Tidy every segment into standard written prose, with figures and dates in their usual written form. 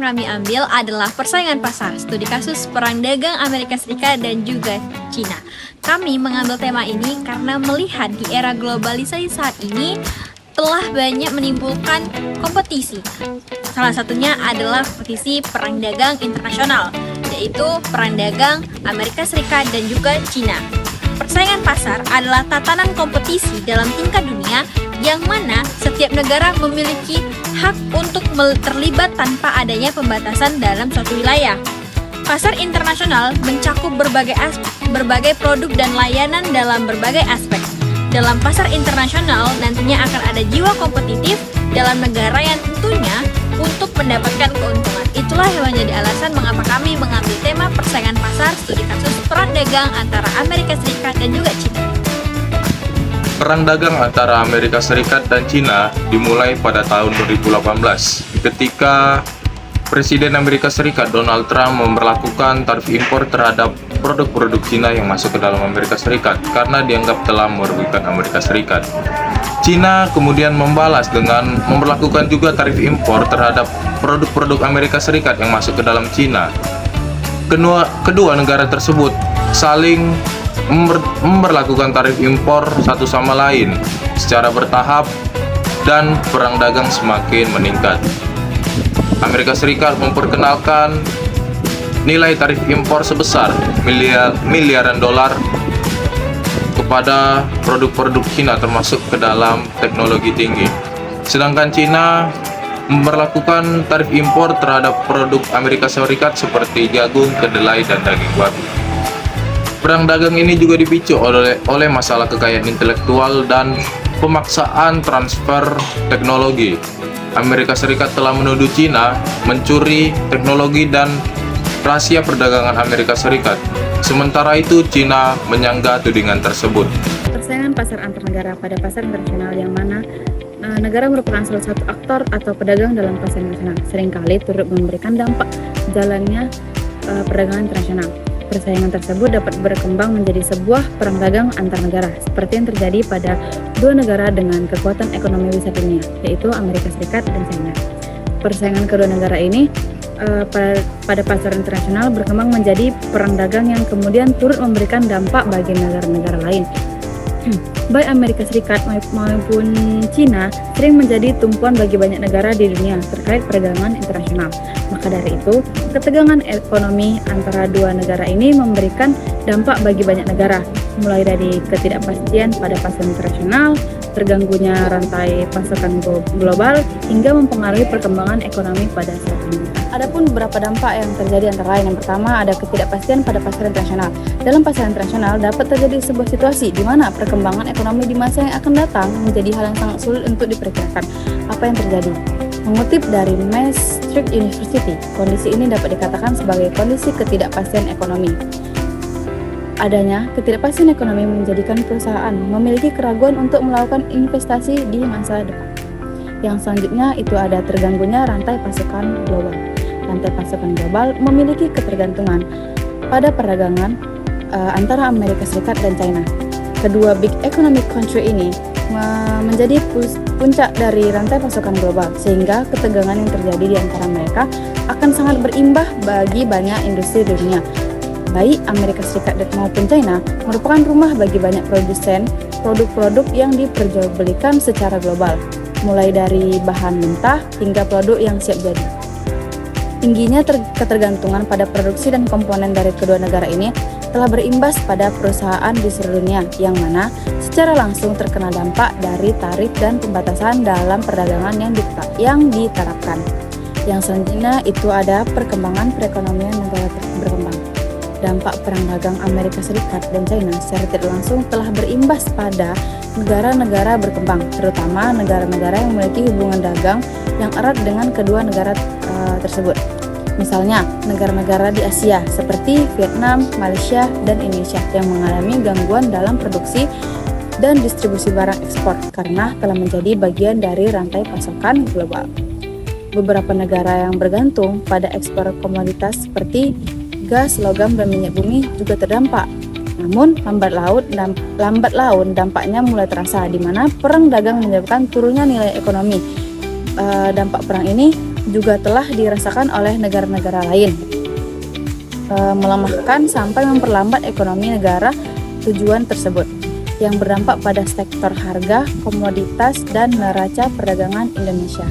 kami ambil adalah persaingan pasar, studi kasus perang dagang Amerika Serikat dan juga Cina. Kami mengambil tema ini karena melihat di era globalisasi saat ini telah banyak menimbulkan kompetisi. Salah satunya adalah kompetisi perang dagang internasional, yaitu perang dagang Amerika Serikat dan juga Cina. Persaingan pasar adalah tatanan kompetisi dalam tingkat dunia yang mana setiap negara memiliki hak untuk terlibat tanpa adanya pembatasan dalam suatu wilayah. Pasar internasional mencakup berbagai produk dan layanan dalam berbagai aspek. Dalam pasar internasional nantinya akan ada jiwa kompetitif dalam negara yang tentunya untuk mendapatkan keuntungan. Itulah yang menjadi alasan mengapa kami mengambil tema persaingan pasar studi kasus perang dagang antara Amerika Serikat dan juga Cina. Perang dagang antara Amerika Serikat dan Cina dimulai pada tahun 2018 ketika Presiden Amerika Serikat Donald Trump memberlakukan tarif impor terhadap produk-produk Cina yang masuk ke dalam Amerika Serikat karena dianggap telah merugikan Amerika Serikat. Cina kemudian membalas dengan memberlakukan juga tarif impor terhadap produk-produk Amerika Serikat yang masuk ke dalam Cina. Kedua negara tersebut saling memberlakukan tarif impor satu sama lain secara bertahap dan perang dagang semakin meningkat. Amerika Serikat memperkenalkan nilai tarif impor sebesar miliaran dolar kepada produk-produk Cina termasuk ke dalam teknologi tinggi. Sedangkan Cina memperlakukan tarif impor terhadap produk Amerika Serikat seperti jagung, kedelai, dan daging babi. Perang dagang ini juga dipicu oleh masalah kekayaan intelektual dan pemaksaan transfer teknologi. Amerika Serikat telah menuduh Cina mencuri teknologi dan rahasia perdagangan Amerika Serikat. Sementara itu, Cina menyanggah tudingan tersebut. Persaingan pasar antar negara pada pasar internasional yang mana negara merupakan salah satu aktor atau pedagang dalam pasar internasional, seringkali turut memberikan dampak jalannya perdagangan internasional. Persaingan tersebut dapat berkembang menjadi sebuah perang dagang antar negara, seperti yang terjadi pada dua negara dengan kekuatan ekonomi besar dunia, yaitu Amerika Serikat dan China. Persaingan kedua negara ini pada pasar internasional berkembang menjadi perang dagang yang kemudian turut memberikan dampak bagi negara-negara lain. Baik Amerika Serikat maupun Cina sering menjadi tumpuan bagi banyak negara di dunia terkait perdagangan internasional. Maka dari itu, ketegangan ekonomi antara dua negara ini memberikan dampak bagi banyak negara, mulai dari ketidakpastian pada pasar internasional, terganggunya rantai pasokan global, hingga mempengaruhi perkembangan ekonomi pada saat ini. Adapun beberapa dampak yang terjadi antara lain. Yang pertama, ada ketidakpastian pada pasar internasional. Dalam pasar internasional dapat terjadi sebuah situasi di mana perkembangan ekonomi di masa yang akan datang menjadi hal yang sangat sulit untuk diperkirakan. Apa yang terjadi? Mengutip dari Maastricht University, kondisi ini dapat dikatakan sebagai kondisi ketidakpastian ekonomi. Adanya ketidakpastian ekonomi menjadikan perusahaan memiliki keraguan untuk melakukan investasi di masa depan. Yang selanjutnya itu ada terganggunya rantai pasokan global. Rantai pasokan global memiliki ketergantungan pada perdagangan antara Amerika Serikat dan China. Kedua big economic country ini menjadi puncak dari rantai pasokan global, sehingga ketegangan yang terjadi di antara mereka akan sangat berimbah bagi banyak industri dunia. Baik Amerika Serikat maupun China merupakan rumah bagi banyak produsen produk-produk yang diperjualbelikan secara global, mulai dari bahan mentah hingga produk yang siap jadi. Tingginya ketergantungan pada produksi dan komponen dari kedua negara ini telah berimbas pada perusahaan di seluruh dunia, yang mana secara langsung terkena dampak dari tarif dan pembatasan dalam perdagangan yang diterapkan. Yang selanjutnya itu ada perkembangan perekonomian negara berkembang. Dampak perang dagang Amerika Serikat dan China secara tidak langsung telah berimbas pada negara-negara berkembang, terutama negara-negara yang memiliki hubungan dagang yang erat dengan kedua negara tersebut. Misalnya, negara-negara di Asia seperti Vietnam, Malaysia, dan Indonesia yang mengalami gangguan dalam produksi dan distribusi barang ekspor karena telah menjadi bagian dari rantai pasokan global. Beberapa negara yang bergantung pada ekspor komoditas seperti gas, logam, dan minyak bumi juga terdampak. Namun, lambat laun dampaknya mulai terasa, di mana perang dagang menyebabkan turunnya nilai ekonomi. Dampak perang ini juga telah dirasakan oleh negara-negara lain, melemahkan sampai memperlambat ekonomi negara tujuan tersebut, yang berdampak pada sektor harga, komoditas, dan neraca perdagangan Indonesia.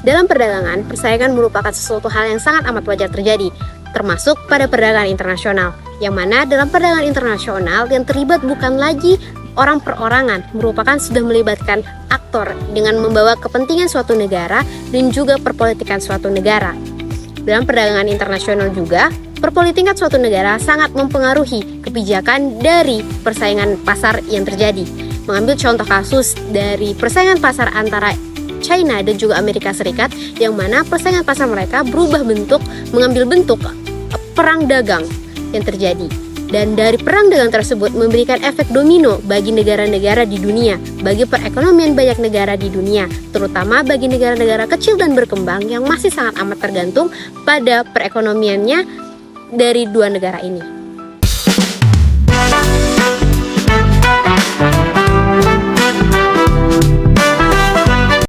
Dalam perdagangan, persaingan merupakan sesuatu hal yang sangat amat wajar terjadi, termasuk pada perdagangan internasional, yang mana dalam perdagangan internasional yang terlibat bukan lagi orang perorangan, merupakan sudah melibatkan aktor dengan membawa kepentingan suatu negara dan juga perpolitikan suatu negara. Dalam perdagangan internasional juga, perpolitikan suatu negara sangat mempengaruhi kebijakan dari persaingan pasar yang terjadi. Mengambil contoh kasus dari persaingan pasar antara China dan juga Amerika Serikat, yang mana persaingan pasar mereka berubah bentuk, mengambil bentuk perang dagang yang terjadi. Dan dari perang dagang tersebut memberikan efek domino bagi negara-negara di dunia, bagi perekonomian banyak negara di dunia, terutama bagi negara-negara kecil dan berkembang yang masih sangat amat tergantung pada perekonomiannya dari dua negara ini.